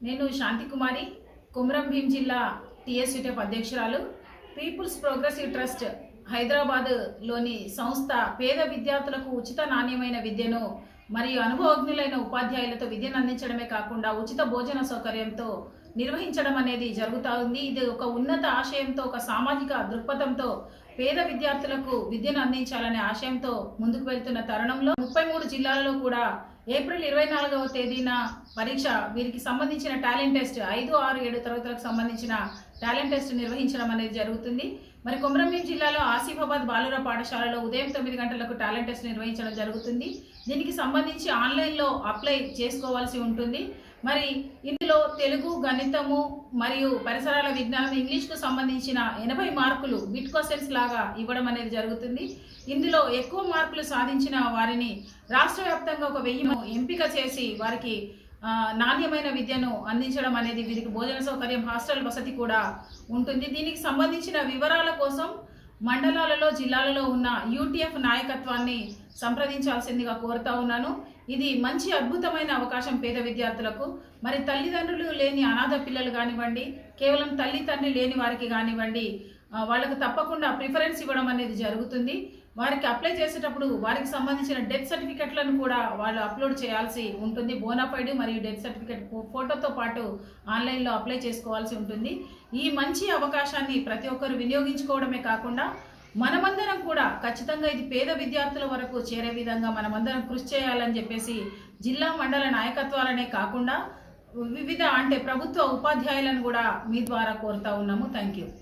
నేను శాంతి కుమారి, కొమరం భీం జిల్లా టీఎస్యూటీఎఫ్ అధ్యక్షురాలు. పీపుల్స్ ప్రోగ్రెసివ్ ట్రస్ట్ హైదరాబాద్లోని సంస్థ పేద విద్యార్థులకు ఉచిత నాణ్యమైన విద్యను మరియు అనుభవజ్ఞులైన ఉపాధ్యాయులతో విద్యను అందించడమే కాకుండా ఉచిత భోజన సౌకర్యంతో నిర్వహించడం అనేది జరుగుతూ ఉంది. ఇది ఒక ఉన్నత ఆశయంతో, ఒక సామాజిక దృక్పథంతో పేద విద్యార్థులకు విద్యను అందించాలనే ఆశయంతో ముందుకు వెళ్తున్న తరుణంలో 33 జిల్లాలలో కూడా ఏప్రిల్ 24వ తేదీన పరీక్ష వీరికి సంబంధించిన టాలెంట్ టెస్ట్ 5, 6, 7 తరగతులకు సంబంధించిన టాలెంట్ టెస్ట్ నిర్వహించడం అనేది జరుగుతుంది. మరి కొమరం భీం జిల్లాలో ఆసిఫాబాద్ బాలుర పాఠశాలలో ఉదయం 9 గంటలకు టాలెంట్ టెస్ట్ నిర్వహించడం జరుగుతుంది. దీనికి సంబంధించి ఆన్లైన్లో అప్లై చేసుకోవాల్సి ఉంటుంది. మరి ఇందులో తెలుగు, గణితము మరియు పరిసరాల విజ్ఞానం, ఇంగ్లీష్కు సంబంధించిన 80 మార్కులు బిట్ క్వశ్చన్స్ లాగా ఇవ్వడం అనేది జరుగుతుంది. ఇందులో ఎక్కువ మార్కులు సాధించిన వారిని రాష్ట్ర వ్యాప్తంగా ఒక 1000 ఎంపిక చేసి వారికి నాణ్యమైన విద్యను అందించడం అనేది, వీరికి భోజన సౌకర్యం, హాస్టల్ వసతి కూడా ఉంటుంది. దీనికి సంబంధించిన వివరాల కోసం మండలాలలో, జిల్లాలలో ఉన్న యూటీఎఫ్ నాయకత్వాన్ని సంప్రదించాల్సిందిగా కోరుతా ఉన్నాను. ఇది మంచి అద్భుతమైన అవకాశం పేద విద్యార్థులకు. మరి తల్లిదండ్రులు లేని అనాథ పిల్లలు కానివ్వండి, కేవలం తల్లి తండ్రి లేని వారికి కానివ్వండి, వాళ్ళకు తప్పకుండా ప్రిఫరెన్స్ ఇవ్వడం అనేది జరుగుతుంది. వారికి అప్లై చేసేటప్పుడు వారికి సంబంధించిన డెత్ సర్టిఫికెట్లను కూడా వాళ్ళు అప్లోడ్ చేయాల్సి ఉంటుంది. బోనాఫైడ్ మరియు డెత్ సర్టిఫికెట్ ఫోటోతో పాటు ఆన్లైన్లో అప్లై చేసుకోవాల్సి ఉంటుంది. ఈ మంచి అవకాశాన్ని ప్రతి ఒక్కరు వినియోగించుకోవడమే కాకుండా మనమందరం కూడా ఖచ్చితంగా ఇది పేద విద్యార్థుల వరకు చేరే విధంగా మనమందరం కృషి చేయాలని చెప్పేసి జిల్లా మండల నాయకత్వాలనే కాకుండా వివిధ ప్రభుత్వ ఉపాధ్యాయులను కూడా మీ ద్వారా కోరుతా ఉన్నాము. Thank you.